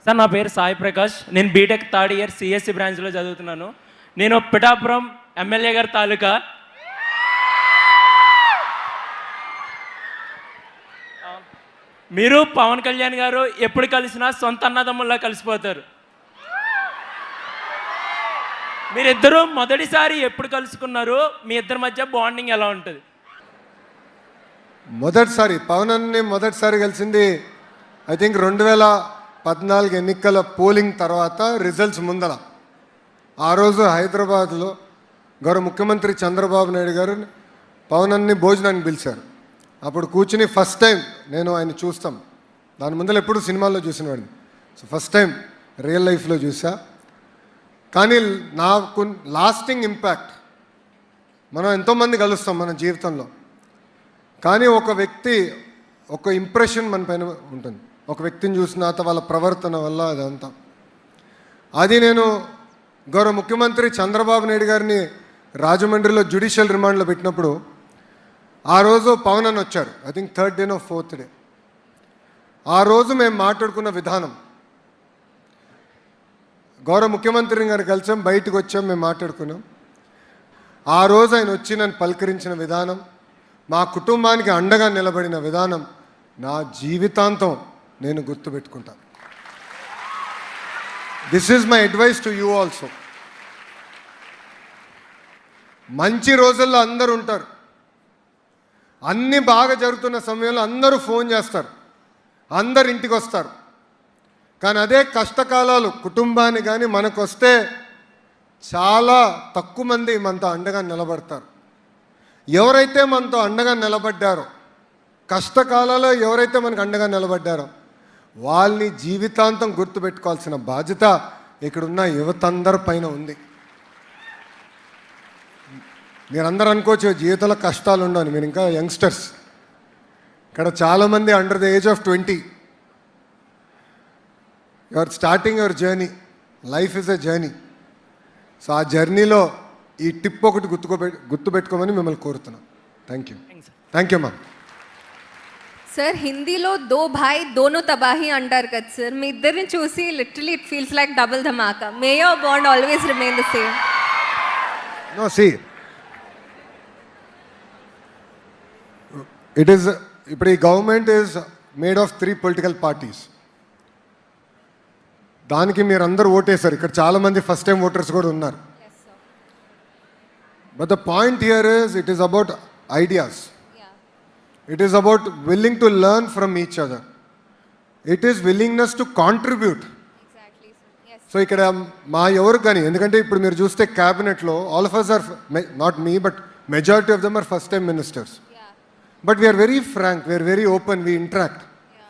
Sir నా పేరు సాయి ప్రకాష్. నేను బీటెక్ థర్డ్ ఇయర్ సిఎస్సి బ్రాంచ్లో చదువుతున్నాను. నేను పిఠాపురం ఎమ్మెల్యే గారి తాలూకా. మీరు పవన్ కళ్యాణ్ గారు ఎప్పుడు కలిసినా సొంత అన్నదమ్ముల్లా కలిసిపోతారు. మీరిద్దరూ మొదటిసారి ఎప్పుడు కలుసుకున్నారు? మీ ఇద్దరి మధ్య బాండింగ్ ఎలా ఉంటుంది? మొదటిసారి పవన్ అన్ని మొదటిసారి కలిసింది ఐ థింక్ 2014 ఎన్నికల పోలింగ్ తర్వాత రిజల్ట్స్ ముందర. ఆ రోజు హైదరాబాద్లో గౌరవ ముఖ్యమంత్రి చంద్రబాబు నాయుడు గారు పవన్ అన్ని భోజనానికి పిలిచారు. అప్పుడు కూర్చుని ఫస్ట్ టైం నేను ఆయన చూస్తాం. దాని ముందర ఎప్పుడు సినిమాల్లో చూసినవాడిని. సో ఫస్ట్ టైం రియల్ లైఫ్లో చూసా. కానీ నాకు లాస్టింగ్ ఇంపాక్ట్, మనం ఎంతోమంది కలుస్తాం మన జీవితంలో, కానీ ఒక వ్యక్తి ఒక ఇంప్రెషన్ మన పైన ఉంటుంది. ఒక వ్యక్తిని చూసిన తర్వాత వాళ్ళ ప్రవర్తన వల్ల అదంతా. అది నేను గౌరవ ముఖ్యమంత్రి చంద్రబాబు నాయుడు గారిని రాజమండ్రిలో జ్యుడిషియల్ రిమాండ్లో పెట్టినప్పుడు ఆ రోజు పవన్ అని వచ్చారు. I think 3rd day 4th day. ఆ రోజు మేము మాట్లాడుకున్న విధానం, గౌరవ ముఖ్యమంత్రి గారు కలిసాం, బయటకు వచ్చాం, మేము మాట్లాడుకున్నాం. ఆ రోజు ఆయన వచ్చి నన్ను పలకరించిన విధానం, మా కుటుంబానికి అండగా నిలబడిన విధానం నా జీవితాంతం నేను గుర్తుపెట్టుకుంటాను. This is my advice to you also. మంచి రోజుల్లో అందరూ ఉంటారు, అన్నీ బాగా జరుగుతున్న సమయంలో అందరూ ఫోన్ చేస్తారు, అందరు ఇంటికి వస్తారు. కానీ అదే కష్టకాలాలు కుటుంబాన్ని కానీ మనకు వస్తే చాలా తక్కువ మంది మనతో అండగా నిలబడతారు. ఎవరైతే మనతో అండగా నిలబడ్డారో, కష్టకాలాల్లో ఎవరైతే మనకు అండగా నిలబడ్డారో వాళ్ళని జీవితాంతం గుర్తుపెట్టుకోవాల్సిన బాధ్యత ఇక్కడున్న యువత అందరి పైన ఉంది. మీరందరూ అనుకోవచ్చు జీవితంలో కష్టాలు ఉండవు, మీరు ఇంకా యంగ్స్టర్స్. ఇక్కడ చాలామంది under the age of 20. You are starting your journey. Life is a journey. So ఆ జర్నీలో ఈ టిప్ ఒకటి గుర్తుపెట్టుకోమని మిమ్మల్ని కోరుతున్నాం. Thank you ma'am. సార్, హిందీలో దో భాయ్ దోనో తబాహి అంటారు కదా సార్. మీ ఇద్దరిని చూసి literally it feels like double dhamaka. May your bond always remain the same. No, see it is, ఇప్పుడు ఈ government is made of 3 political parties. దానికి మీరు అందరూ ఓటేశారు. ఇక్కడ చాలామంది ఫస్ట్ టైం ఓటర్స్ కూడా ఉన్నారు. But the point here is it is about ideas. It is about willing to learn from each other. It is willingness to contribute. Exactly, sir. Yes. So ఇక్కడ మా ఎవరు కానీ, ఎందుకంటే ఇప్పుడు మీరు చూస్తే క్యాబినెట్లో all of us are, not me but majority of them are first time ministers. Yeah. But we are very frank, we are very open, we interact. Yeah.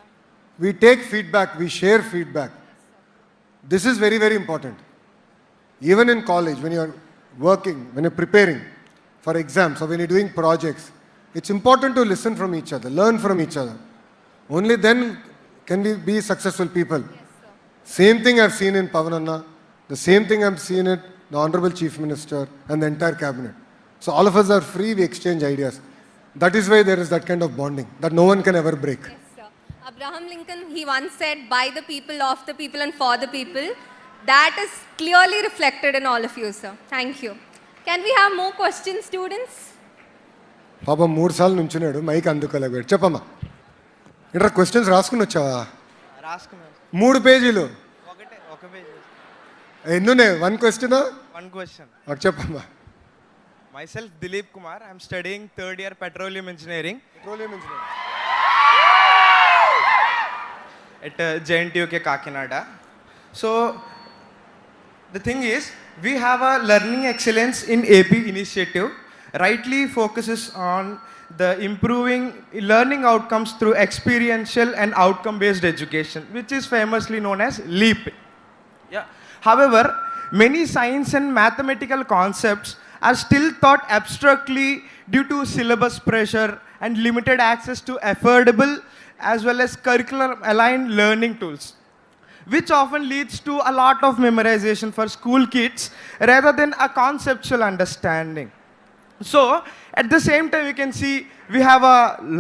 We take feedback, we share feedback. Yes, this is very very important. Even in college, when you are working, when you are preparing for exams or when you are doing projects, it's important to listen from each other, learn from each other. Only then can we be successful people. Yes, sir. Same thing I've seen in Pavananna, the same thing I've seen in the Honorable Chief Minister and the entire cabinet. So all of us are free, we exchange ideas. That is why there is that kind of bonding that no one can ever break. Yes, sir. Abraham Lincoln, he once said, by the people, of the people and for the people. That is clearly reflected in all of you, sir. Thank you. Can we have more questions, students? పాపం 3 సార్లు నుంచున్నాడు, mic అందుకోలేకపోయాడు. చెప్పమ్మా, ఇక్కడ questions రాసుకుని వచ్చావా? రాసుకున్నాను. 3 పేజీలు. ఒక page. ఎన్నున్నాయి? 1 క్వశ్చన్. 1 క్వశ్చన్. ఒక చెప్పమ్మా. Myself Dilip Kumar. I'm studying 3rd year petroleum engineering at JNTUK Kakinada. So the thing is, we have a learning excellence in AP initiative. Rightly focuses on the improving learning outcomes through experiential and outcome-based education, which is famously known as LEAP. Yeah. However, many science and mathematical concepts are still taught abstractly due to syllabus pressure and limited access to affordable as well as curriculum-aligned learning tools, which often leads to a lot of memorization for school kids rather than a conceptual understanding. So at the same time, we can see we have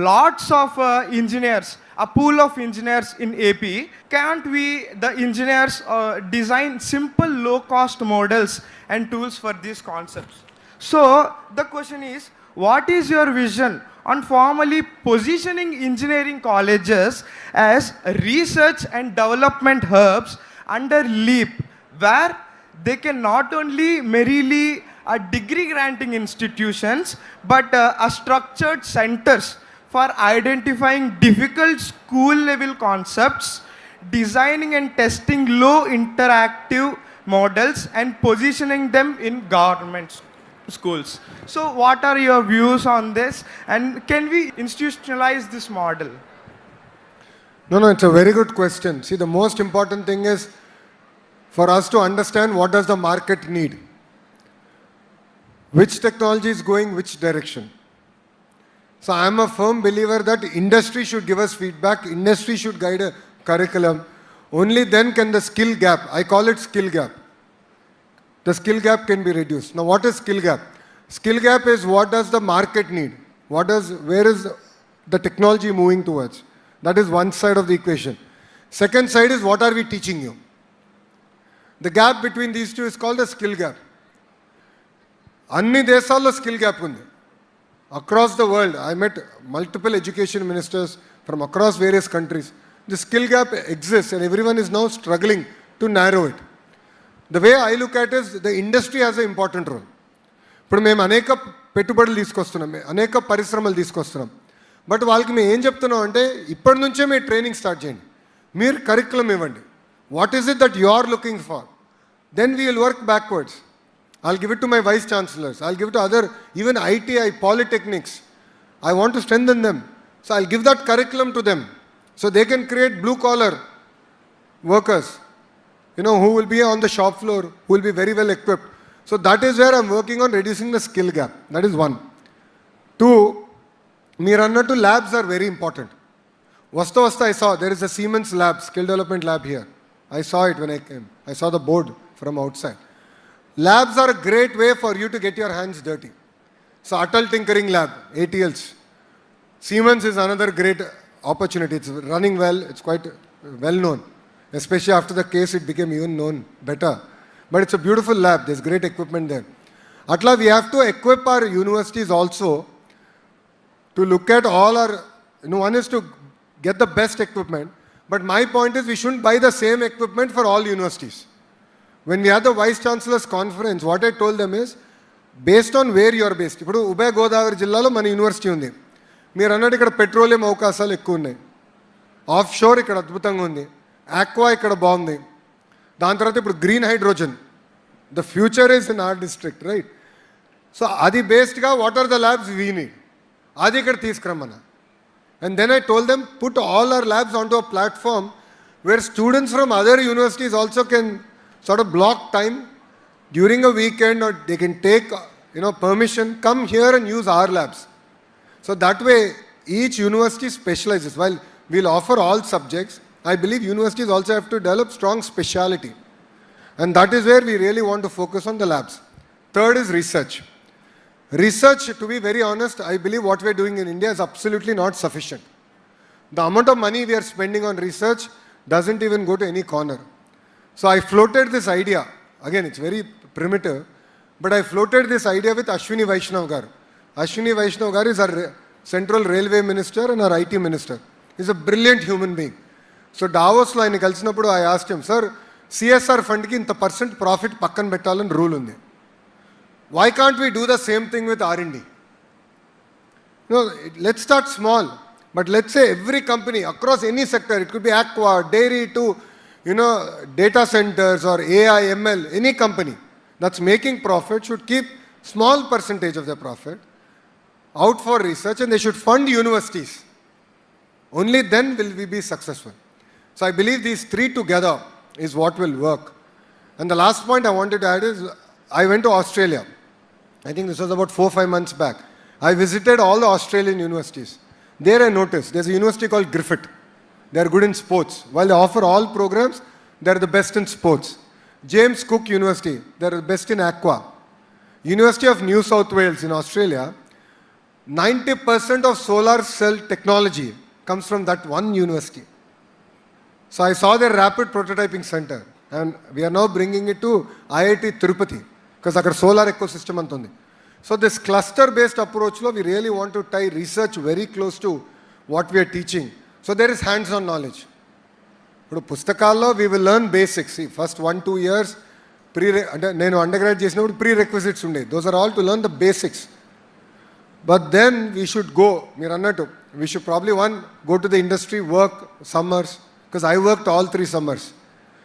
lots of engineers a pool of engineers in AP, can't we, the engineers, design simple low-cost models and tools for these concepts? So the question is, what is your vision on formally positioning engineering colleges as research and development hubs under LEAP, where they can not only merely degree granting institutions, but a structured centers for identifying difficult school level concepts, designing and testing low interactive models, and positioning them in government schools. So what are your views on this, and can we institutionalize this model? No, it's a very good question. See, the most important thing is for us to understand what does the market need. Which technology is going which direction. So I am a firm believer that industry should give us feedback, industry should guide a curriculum. Only then can the skill gap, I call it skill gap. The skill gap can be reduced. Now what is skill gap? Skill gap is what does the market need? Where is the technology moving towards? That is one side of the equation. Second side is what are we teaching you? The gap between these two is called the skill gap. అన్ని దేశాల్లో skill gap ఉంది. Across the world, I met multiple education ministers from across various countries. The skill gap exists and everyone is now struggling to narrow it. The way I look at it is the industry has an important role. ఇప్పుడు మేము అనేక పెట్టుబడులు తీసుకొస్తున్నాం, అనేక పరిశ్రమలు తీసుకొస్తున్నాం. But వాళ్ళకి మేము ఏం చెప్తున్నాం అంటే ఇప్పటి నుంచే మీరు ట్రైనింగ్ స్టార్ట్ చేయండి, మీరు కరికులం ఇవ్వండి. What is it that you are looking for? Then we will work backwards. I'll give it to my vice chancellors. I'll give it to other, even ITI, polytechnics. I want to strengthen them. So I'll give that curriculum to them. So they can create blue collar workers, who will be on the shop floor, who will be very well equipped. So that is where I'm working on reducing the skill gap. That is one. Two, Mirannatu labs are very important. Vasta I saw, there is a Siemens lab, skill development lab here. I saw it when I came. I saw the board from outside. Labs are a great way for you to get your hands dirty. So Atal Tinkering Lab, ATLs. Siemens is another great opportunity. It's running well. It's quite well known. Especially after the case, it became even known better. But it's a beautiful lab. There's great equipment there. Atla, we have to equip our universities also to look at all our, one is to get the best equipment. But my point is we shouldn't buy the same equipment for all universities. When we had the Vice Chancellor's conference, what I told them is, based on where you are based. ఇప్పుడు ఉభయ గోదావరి జిల్లాలో మన university ఉంది. మీరు అన్నట్టు ఇక్కడ petroleum అవకాశాలు ఎక్కువ ఉన్నాయి. ఆఫ్ షోర్ ఇక్కడ అద్భుతంగా ఉంది. ఆక్వా ఇక్కడ బాగుంది. దాని తర్వాత ఇప్పుడు green hydrogen. The future is in our district, right? So అది బేస్డ్గా what are the labs we need, అది ఇక్కడ తీసుకురమ్మన్నా. And then I told them put all our labs on to a platform where students from other universities also can sort of block time during a weekend, or they can take permission, come here and use our labs. So that way each university specializes. While we'll offer all subjects, I believe universities also have to develop strong speciality, and that is where we really want to focus on the labs. Third is research. Research, to be very honest, I believe what we're doing in India is absolutely not sufficient. The amount of money we are spending on research doesn't even go to any corner. So I floated this idea. Again, it's very primitive, but I floated this idea with Ashwini Vaishnav garu. Ashwini Vaishnav garu is our Central Railway Minister and our IT Minister. He's a brilliant human being. So Davoslo ayana kalsinappudu I asked him, sir, CSR fund ki inta percent profit pakkan pettalani rule undi. Why can't we do the same thing with R&D? Let's start small, but let's say every company across any sector, it could be aqua, dairy to data centers or AI, ML, any company that's making profit should keep small percentage of their profit out for research, and they should fund universities. Only then will we be successful. So I believe these three together is what will work. And the last point I wanted to add is, I went to Australia. I think this was about 4-5 months back. I visited all the Australian universities. There I noticed there's a university called Griffith. They are good in sports. While they offer all programs, they are the best in sports. James Cook University, they are the best in aqua. University of New South Wales in Australia, 90% of solar cell technology comes from that one university. So I saw their rapid prototyping center, and we are now bringing it to IIT Tirupati, because అక్కడ solar ecosystem అంత ఉంది. So this cluster-based approach లో we really want to tie research very close to what we are teaching. So there is hands-on knowledge. ఇప్పుడు పుస్తకాల్లో we will learn basics. See, first 1-2 years అంటే నేను undergraduate చేసినప్పుడు prerequisites ఉండేవి. Those are all to learn the basics. But then we should go, మీరు అన్నట్టు we should probably go to the industry, work summers, because I work all 3 summers.